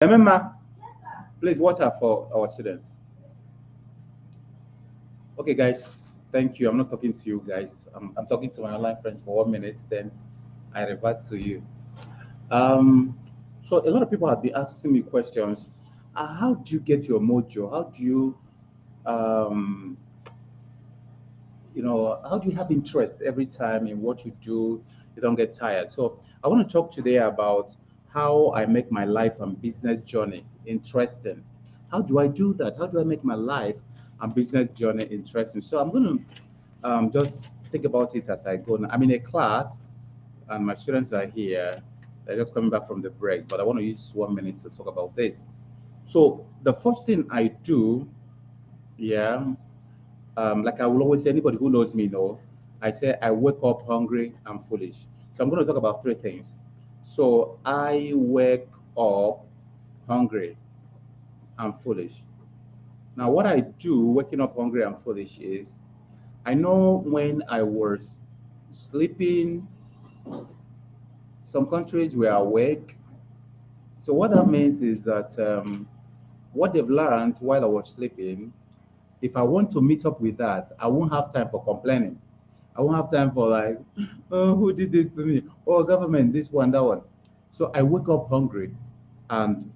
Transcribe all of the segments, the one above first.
Remember, please water for our students. Okay, guys, thank you. I'm not talking to you guys. I'm talking to my online friends for 1 minute, then I revert to you. Um, so a lot of people have been asking me questions. How do you get your mojo? How do you, um, how do you have interest every time in what you do? You don't get tired. So I want to talk today about how I make my life and business journey interesting. How do I do that? How do I make my life and business journey interesting? So I'm going to just think about it as I go. I'm in a class, and my students are here. They're just coming back from the break, but I want to use 1 minute to talk about this. So the first thing I do, yeah, like I will always say, anybody who knows me know, I say I wake up hungry and foolish. So I'm going to talk about three things. So I wake up hungry and foolish. Now, what I do waking up hungry and foolish is I know when I was sleeping, some countries were awake. So what that means is that what they've learned while I was sleeping, if I want to meet up with that, I won't have time for complaining. I won't have time for like, oh, who did this to me? Oh, government, this one, that one. So I wake up hungry and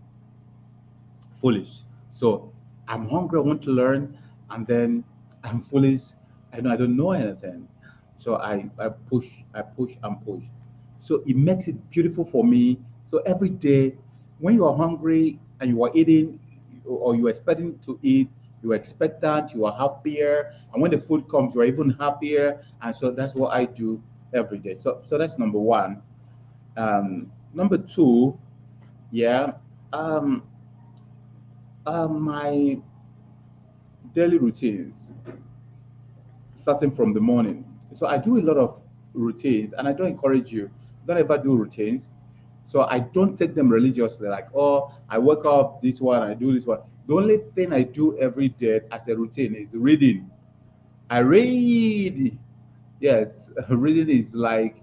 foolish. So I'm hungry, I want to learn, and then I'm foolish. I know I don't know anything. So I push, I push and push. So it makes it beautiful for me. So every day, when you are hungry and you are eating, or you are expecting to eat, you are expectant, you are happier, and when the food comes, you are even happier. And so that's what I do every day. So that's number one. Number two, yeah, um, my daily routines starting from the morning. So I do a lot of routines, and I don't encourage you. Don't ever do routines. So I don't take them religiously, like, oh, I wake up this one, I do this one. The only thing I do every day as a routine is reading. I read. Yes, reading is like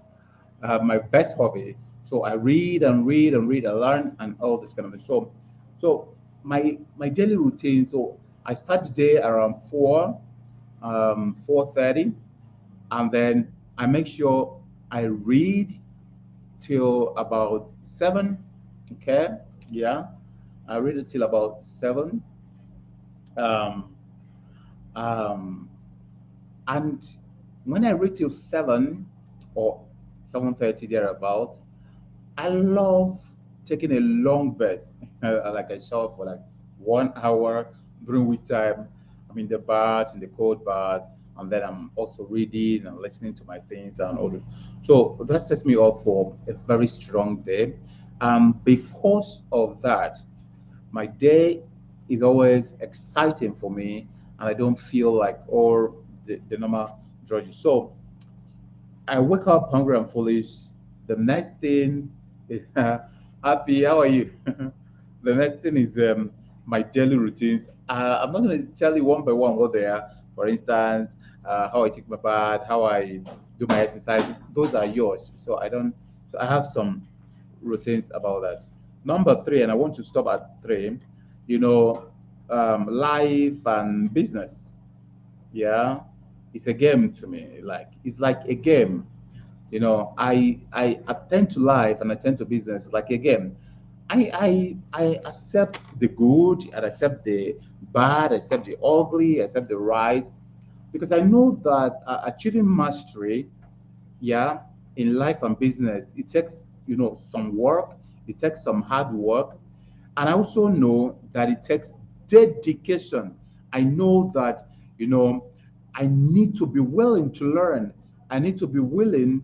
my best hobby. So I read and read and read, I learn and all this kind of thing. So my daily routine. So I start the day around 4:30, and then I make sure I read till about 7. Okay, yeah, I read it till about 7. Um, um, and when I read till 7 or 7:30 thereabout, I love taking a long bath. Like I shower for like 1 hour, during which time I'm in the bath, in the cold bath, and then I'm also reading and listening to my things and all this. So that sets me up for a very strong day. Because of that, my day is always exciting for me, and I don't feel like all the normal drudgery. So I wake up hungry and foolish. The next thing is happy. How are you? The next thing is my daily routines. I'm not going to tell you one by one what they are. For instance, how I take my bath, how I do my exercises. Those are yours. So I don't. So I have some routines about that. Number three, and I want to stop at three. You know, life and business. Yeah, it's a game to me. Like it's like a game. I attend to life and attend to business like a game. I accept the good and accept the bad, accept the ugly, accept the right, because I know that achieving mastery, yeah, in life and business, it takes some work, it takes some hard work, and I also know that it takes dedication. I know that, you know, I need to be willing to learn. I need to be willing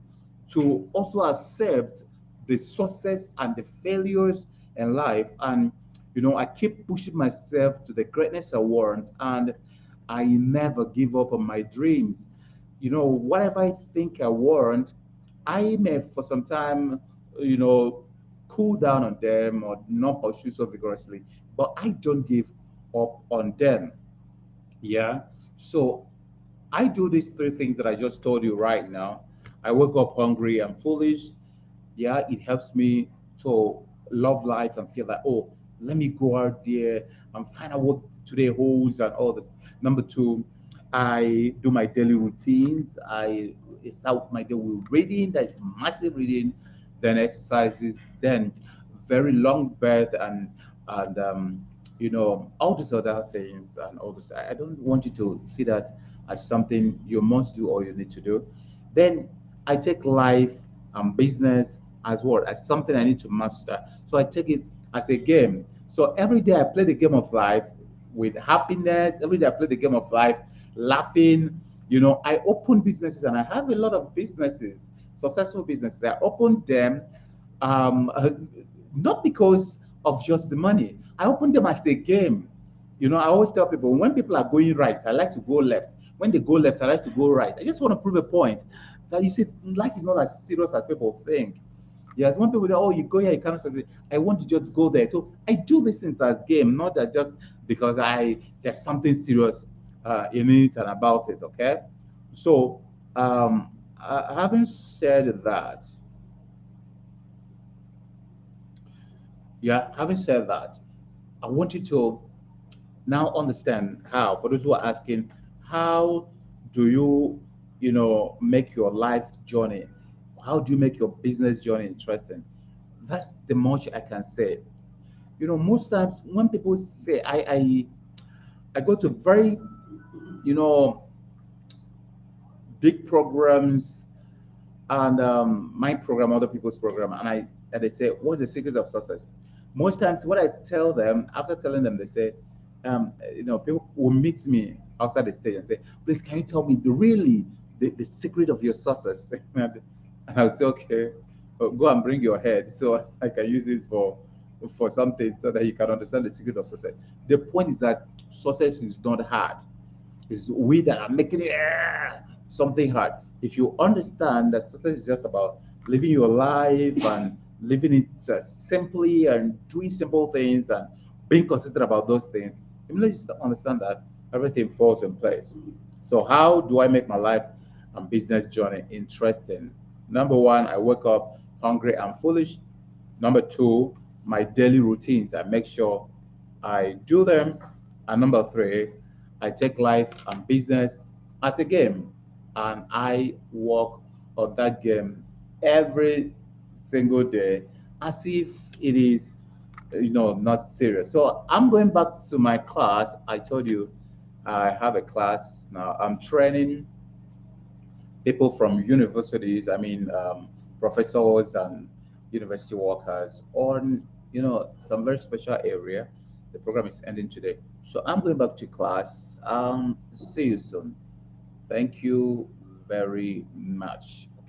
to also accept the success and the failures in life. And, I keep pushing myself to the greatness I want. And I never give up on my dreams. Whatever I think I want, I may for some time, you know, cool down on them or not pursue so vigorously, but I don't give up on them. Yeah. So I do these three things that I just told you right now. I wake up hungry and foolish. Yeah, it helps me to love life and feel that, oh, Let me go out there and find out what today holds and all that. Number two, I do my daily routines. I start my day with reading, that's massive reading, then exercises, then very long bath and all these other things and all this. I don't want you to see that as something you must do or you need to do. Then I take life and business as well as something I need to master. So I take it as a game. So every day I play the game of life with happiness. Every day I play the game of life, laughing. I open businesses and I have a lot of businesses, successful businesses. I opened them um, not because of just the money. I opened them as a game. I always tell people when people are going right, I like to go left. When they go left, I like to go right. I just want to prove a point that you see life is not as serious as people think. Yes, when people say, "Oh, you go here, you cannot succeed," I want to just go there. So I do these things as game, not that just because there's something serious in it and about it. Okay, so having said that, having said that, I want you to now understand how. For those who are asking, how do make your life journey? How do you make your business journey interesting? That's the much I can say. Most times when people say I go to very you know big programs and my program, other people's program, and they say, "What's the secret of success?" Most times, what I tell them after telling them, they say, people will meet me outside the stage and say, "Please, can you tell me the secret of your success?" And I'll say, "Okay, go and bring your head so I can use it for something so that you can understand the secret of success." The point is that success is not hard. It's we that are making it something hard. If you understand that success is just about living your life and living it simply and doing simple things and being consistent about those things, you just understand that everything falls in place. So, how do I make my life and business journey interesting? Number one, I wake up hungry and foolish. Number two, my daily routines, I make sure I do them. And number three, I take life and business as a game and I work on that game every single day as if it is, not serious. So I'm going back to my class. I told you I have a class now. I'm training people from universities, professors and university workers on, some very special area. The program is ending today. So I'm going back to class. See you soon. Thank you very much.